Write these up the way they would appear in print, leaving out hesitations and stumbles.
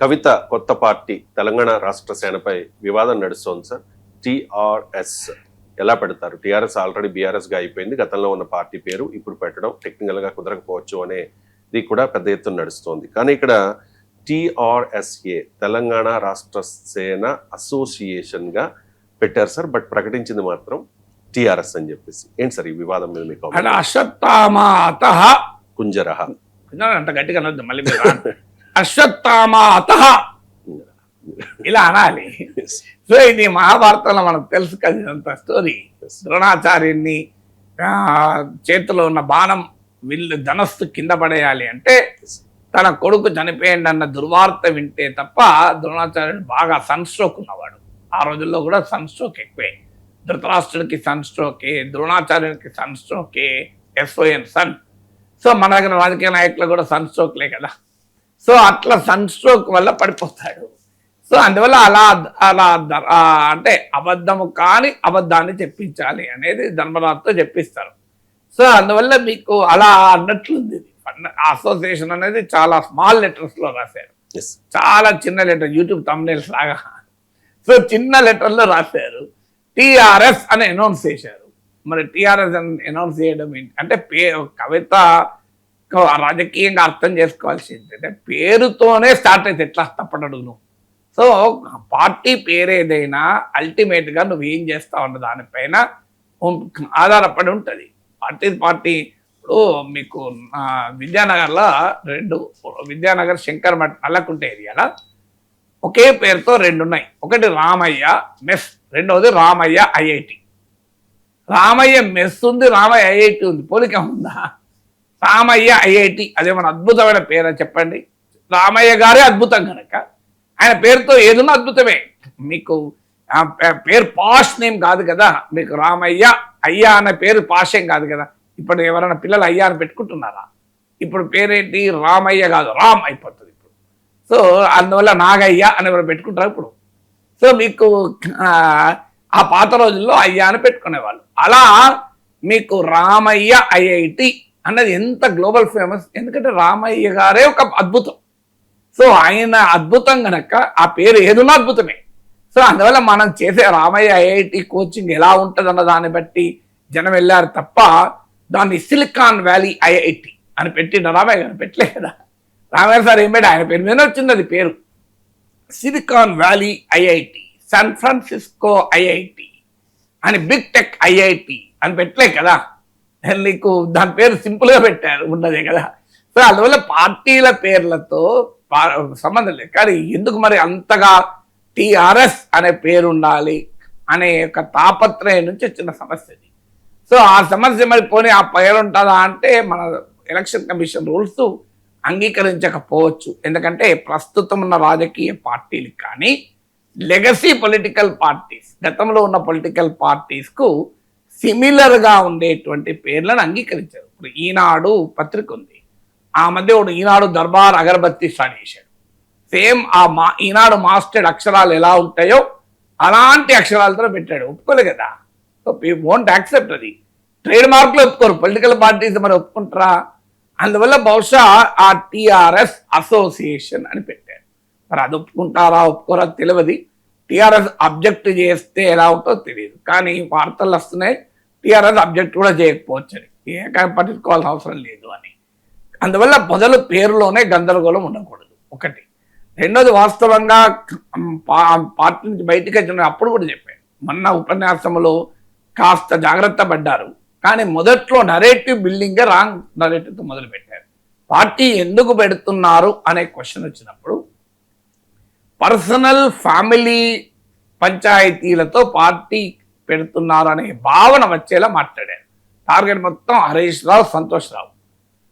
కవిత కొత్త పార్టీ తెలంగాణ రాష్ట్ర సేనపై వివాదం నడుస్తోంది సార్. టిఆర్ఎస్ ఎలా పెడతారు? టిఆర్ఎస్ ఆల్రెడీ బీఆర్ఎస్ గా అయిపోయింది. గతంలో ఉన్న పార్టీ పేరు ఇప్పుడు పెట్టడం టెక్నికల్ గా కుదరకపోవచ్చు అనేది కూడా పెద్ద ఎత్తున నడుస్తోంది. కానీ ఇక్కడ టిఆర్ఎస్ఏ తెలంగాణ రాష్ట్ర సేన అసోసియేషన్ గా పెట్టారు సార్. బట్ ప్రకటించింది మాత్రం టిఆర్ఎస్ అని చెప్పేసి. ఏంటి సార్ ఈ వివాదం మీద మీకు? కుంజరహ అంత గట్టిగా అనొద్దు మళ్ళీ అశ్వత్థామాత ఇలా అనాలి. సో ఇది మహాభారతంలో మనకు తెలుసు కదా ఇదంతా స్టోరీ. ద్రోణాచార్యుని చేతిలో ఉన్న బాణం విల్లు ధనస్సు కింద పడేయాలి అంటే తన కొడుకు చనిపోయింది అన్న దుర్వార్త వింటే తప్ప ద్రోణాచార్యుడు బాగా సన్ స్ట్రోక్ ఉన్నవాడు. ఆ రోజుల్లో కూడా సన్ స్ట్రోక్ ఎక్కువే. ధృతరాష్ట్రుడికి సన్ స్ట్రోకే, ద్రోణాచార్యునికి సన్ స్ట్రోకే, ఎస్ఓఎన్ సన్. సో మన దగ్గర రాజకీయ నాయకులు కూడా సన్ స్ట్రోక్లే కదా. సో అట్లా సన్ స్ట్రోక్ వల్ల పడిపోతాడు. సో అందువల్ల అలా అలా అంటే అబద్ధము కాని అబద్ధాన్ని చెప్పించాలి అనేది ధర్మరాజుతో చెప్పిస్తారు. సో అందువల్ల మీకు అలా అన్నట్లుంది. అసోసియేషన్ అనేది చాలా స్మాల్ లెటర్స్లో రాశారు, చాలా చిన్న లెటర్, యూట్యూబ్ థంబ్నెయిల్స్ లాగా. సో చిన్న లెటర్లో రాశారు, టిఆర్ఎస్ అని అనౌన్స్ చేశారు. మరి టిఆర్ఎస్ అని అనౌన్స్ చేయడం ఏంటి అంటే కవిత రాజకీయంగా అర్థం చేసుకోవాల్సింది అంటే పేరుతోనే స్టార్ట్ అయితే ఎట్లా తప్పడడు నువ్వు. సో పార్టీ పేరు ఏదైనా అల్టిమేట్గా నువ్వు ఏం చేస్తావు అన్న దానిపైన ఆధారపడి ఉంటుంది. పార్టీ ఇప్పుడు మీకు విద్యానగర్లో విద్యానగర్ శంకర్ మఠ్ నల్లకుంట ఏరియాలో ఒకే పేరుతో రెండు ఉన్నాయి. ఒకటి రామయ్య మెస్, రెండవది రామయ్య ఐఐటి. రామయ్య మెస్ ఉంది, రామయ్య ఐఐటి ఉంది, పోలిక ఉందా? రామయ్య ఐఐటి అదేమన్నా అద్భుతమైన పేరు చెప్పండి. రామయ్య గారే అద్భుతం కనుక ఆయన పేరుతో ఏదన్నా అద్భుతమే. మీకు పేరు పాష్ నేమ్ కాదు కదా. మీకు రామయ్య అయ్యా అనే పేరు పాష్ ఏం కాదు కదా. ఇప్పుడు ఎవరైనా పిల్లలు అయ్యా అని పెట్టుకుంటున్నారా? ఇప్పుడు పేరేంటి? రామయ్య కాదు, రామ్ అయిపోతుంది ఇప్పుడు. సో అందువల్ల నాగయ్య అని ఎవరు పెట్టుకుంటారు ఇప్పుడు. సో మీకు ఆ పాత రోజుల్లో అయ్యా అని పెట్టుకునేవాళ్ళు. అలా మీకు రామయ్య ఐఐటి అన్నది ఎంత గ్లోబల్ ఫేమస్, ఎందుకంటే రామయ్య గారే ఒక అద్భుతం. సో ఆయన అద్భుతం కనుక ఆ పేరు ఏదైనా అద్భుతమే. సో అందువల్ల మనం చేసే రామయ్య ఐఐటి కోచింగ్ ఎలా ఉంటుంది అన్న దాన్ని బట్టి జనం వెళ్ళారు తప్ప దాన్ని సిలికాన్ వ్యాలీ ఐఐటి అని పెట్టిన రామయ్య గారు పెట్టలే కదా. రామయ్య సార్ ఏం పెట్టి ఆయన పేరు మీద వచ్చింది అది పేరు. Silicon valley IIT, San Francisco IIT అని, బిగ్ టెక్ ఐఐటి అని పెట్టలే కదా. నీకు దాని పేరు సింపుల్గా పెట్టారు ఉన్నదే కదా. సో అందువల్ల పార్టీల పేర్లతో సంబంధం లేదు. కానీ ఎందుకు మరి అంతగా టిఆర్ఎస్ అనే పేరు ఉండాలి అనే ఒక తాపత్రయం నుంచి వచ్చిన సమస్య ఇది. సో ఆ సమస్య మరి పోనీ ఆ పేరు ఉంటుందా అంటే మన ఎలక్షన్ కమిషన్ రూల్స్ అంగీకరించకపోవచ్చు. ఎందుకంటే ప్రస్తుతం ఉన్న రాజకీయ పార్టీలు కానీ లెగసీ పొలిటికల్ పార్టీస్, గతంలో ఉన్న పొలిటికల్ పార్టీస్కు సిమిలర్గా ఉండేటువంటి పేర్లను అంగీకరించారు. ఇప్పుడు ఈనాడు పత్రిక ఉంది, ఆ మధ్య ఒకడు ఈనాడు దర్బార్ అగరబత్తి స్టార్ట్ చేశాడు. సేమ్ ఈనాడు మాస్టర్డ్ అక్షరాలు ఎలా ఉంటాయో అలాంటి అక్షరాలతో పెట్టాడు. ఒప్పుకోలే కదా. So won't accept. అది ట్రేడ్ మార్కులు ఒప్పుకోరు పొలిటికల్ పార్టీస్, మరి ఒప్పుకుంటారా? అందువల్ల బహుశా ఆ టిఆర్ఎస్ అసోసియేషన్ అని పెట్టారు. మరి అది ఒప్పుకుంటారా ఒప్పుకోరా తెలియదు. టిఆర్ఎస్ అబ్జెక్ట్ చేస్తే ఎలా ఉంటుందో తెలియదు. కానీ వార్తలు వస్తున్నాయి టిఆర్ఎస్ అబ్జెక్ట్ కూడా చేయకపోవచ్చు అని, ఏం పట్టించుకోవాల్సిన అవసరం లేదు అని. అందువల్ల మొదలు పేరులోనే గందరగోళం ఉండకూడదు ఒకటి. రెండోది వాస్తవంగా పార్టీ నుంచి బయటికి వచ్చిన అప్పుడు కూడా చెప్పాను, మొన్న ఉపన్యాసంలో కాస్త జాగ్రత్త పడ్డారు. కానీ మొదట్లో నరేటివ్ బిల్డింగే రాంగ్ నరేటివ్తో మొదలు పెట్టారు. పార్టీ ఎందుకు పెడుతున్నారు అనే క్వశ్చన్ వచ్చినప్పుడు పర్సనల్ ఫ్యామిలీ పంచాయతీలతో పార్టీ పెడుతున్నారు అనే భావన వచ్చేలా మాట్లాడారు. టార్గెట్ మొత్తం హరీష్ రావు, సంతోష్ రావు.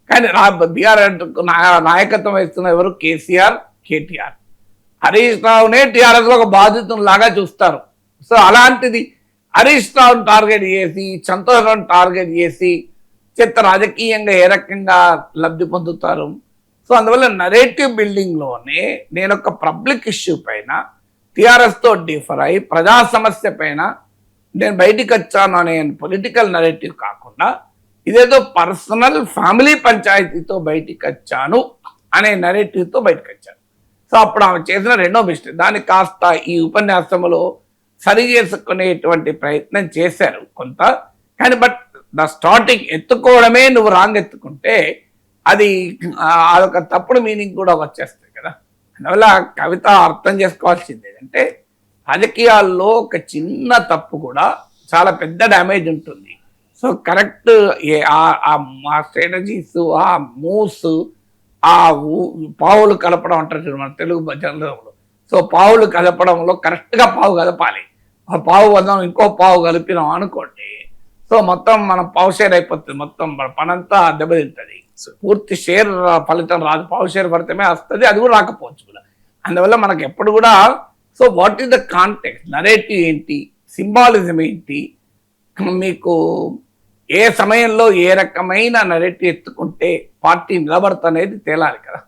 కానీ బీఆర్ నాయకత్వం వహిస్తున్న ఎవరు? కేసీఆర్, కేటీఆర్. హరీష్ రావునే టీఆర్ఎస్లో ఒక బాధితులాగా చూస్తారు. సో అలాంటిది హరీష్ రావును టార్గెట్ చేసి, సంతోష్ రావును టార్గెట్ చేసి చెత్త రాజకీయంగా ఏ రకంగా లబ్ధి పొందుతారు? సో అందువల్ల నరేటివ్ బిల్డింగ్లోనే నేను ఒక పబ్లిక్ ఇష్యూ పైన టీఆర్ఎస్తో డిఫర్ అయి ప్రజా సమస్య పైన నేను బయటికి వచ్చాను అనే పొలిటికల్ నరేటివ్ కాకుండా ఇదేదో పర్సనల్ ఫ్యామిలీ పంచాయతీతో బయటికి వచ్చాను అనే నరేటివ్తో బయటకు వచ్చాను. సో సో అప్పుడు ఆమె చేసిన రెండో మిస్టేక్, దాన్ని కాస్త ఈ ఉపన్యాసంలో సరి చేసుకునేటువంటి ప్రయత్నం చేశారు కొంత. కానీ బట్ ద స్టార్టింగ్ ఎత్తుకోవడమే నువ్వు రాంగ్ ఎత్తుకుంటే అది అదొక తప్పుడు మీనింగ్ కూడా వచ్చేస్తుంది కదా. అందువల్ల కవిత అర్థం చేసుకోవాల్సింది ఏంటంటే రాజకీయాల్లో ఒక చిన్న తప్పు కూడా చాలా పెద్ద డ్యామేజ్ ఉంటుంది. సో కరెక్ట్ ఆ స్ట్రాటజీస్, ఆ మూవ్స్, ఆ పావులు కలపడం అంటారు మన తెలుగు జనరంలో. సో పావులు కలపడంలో కరెక్ట్గా పావు కలపాలి. ఆ పావు వద్దాం ఇంకో పావు కలిపినాం అనుకోండి, సో మొత్తం మనం పావు షేర్ అయిపోతుంది, మొత్తం మన పనంతా దెబ్బతింటుంది. పూర్తి షేర్ ఫలితం రాదు, పావు షేర్ ఫలితమే వస్తుంది, అది కూడా రాకపోవచ్చు కూడా. అందువల్ల మనకు ఎప్పుడు కూడా so what is the context, narrative ఏంటి, సింబాలిజం ఏంటి, మీకు ఏ సమయంలో ఏ రకమైన నరేటివ్ ఎత్తుకుంటే పార్టీ నిలబడతా అనేది తేలాలి కదా.